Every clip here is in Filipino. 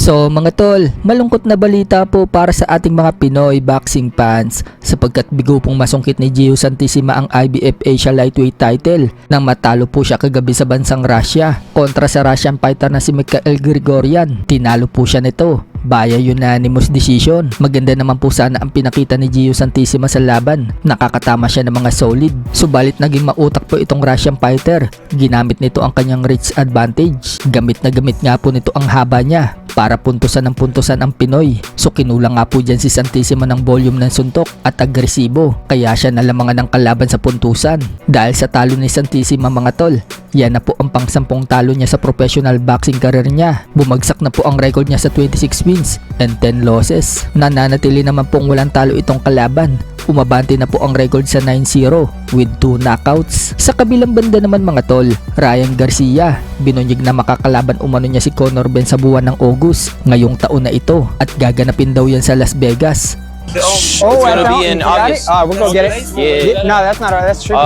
So mga tol, malungkot na balita po para sa ating mga Pinoy boxing fans sapagkat bigo pong masungkit ni Gio Santissima ang IBF Asia Lightweight title nang matalo po siya kagabi sa bansang Russia kontra sa Russian fighter na si Mikhail Grigoryan. Tinalo po siya nito via unanimous decision. Maganda naman po sana ang pinakita ni Gio Santissima sa laban. Nakakatama siya ng mga solid. Subalit naging mautak po itong Russian fighter. Ginamit nito ang kanyang reach advantage. Gamit na gamit nga po nito ang haba niya para puntusan ang Pinoy. So kinulang nga po dyan si Santissima ng volume ng suntok at agresibo. Kaya siya nalamangan ng kalaban sa puntusan. Dahil sa talo ni Santissima mga tol, yan na po ang pang-10 talo niya sa professional boxing career niya. Bumagsak na po ang record niya sa 26 wins and 10 losses. Nananatili naman pong walang talo itong kalaban. Umabante na po ang record sa 9-0 with 2 knockouts. Sa kabilang banda naman mga tol, Ryan Garcia, binunyig na makakalaban umano niya si Conor Ben sa buwan ng August ngayong taon na ito at gaganapin daw yan sa Las Vegas. It's gonna be in August. We'll go get it. Yeah. No, that's not right. That's tricky.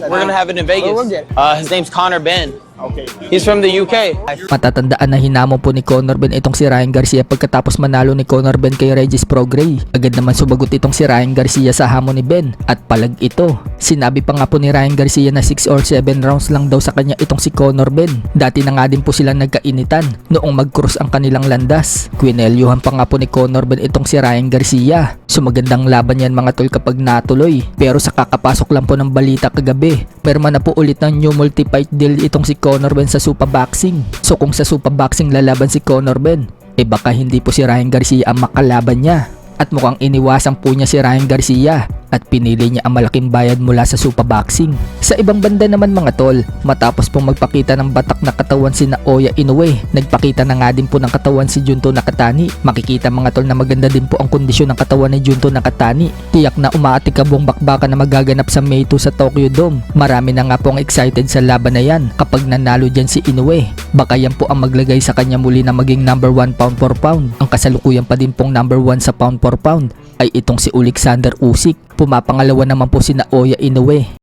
We're gonna have it in Vegas. We'll get it. His name's Conor Ben. Okay. He's from the UK. Matatandaan na hinamon po ni Conor Ben itong si Ryan Garcia pagkatapos manalo ni Conor Ben kay Regis Prograis. Agad naman sumagot itong si Ryan Garcia sa hamon ni Ben at palag ito. Sinabi pa nga po ni Ryan Garcia na 6 or 7 rounds lang daw sa kanya itong si Conor Ben. Dati na nga din po silang nagkainitan noong mag-cross ang kanilang landas. Kwinelyuhan pa nga po ni Conor Ben itong si Ryan Garcia. So magandang laban yan mga tol kapag natuloy. Pero sa kakapasok lang po ng balita kagabi, perma na po ulit ng new multi-fight deal itong si Conor Ben sa Super Boxing. So kung sa Super Boxing lalaban si Conor Ben, baka hindi po si Ryan Garcia ang makalaban niya. At mukhang iniwasan po niya si Ryan Garcia at pinili niya ang malaking bayad mula sa Super Boxing. Sa ibang banda naman mga tol, matapos pong magpakita ng batak na katawan si Naoya Inoue, nagpakita na nga din po ng katawan si Junto Nakatani. Makikita mga tol na maganda din po ang kondisyon ng katawan ni Junto Nakatani. Tiyak na umaatikabong bakbakan na magaganap sa May 2 sa Tokyo Dome. Marami na nga po ang excited sa laban na yan kapag nanalo dyan si Inoue. Baka yan po ang maglagay sa kanya muli na maging number 1 pound for pound. Ang kasalukuyan pa din pong number 1 sa pound for pound ay itong si Alexander Usyk. Pumapangalawa naman po si Naoya Inoue.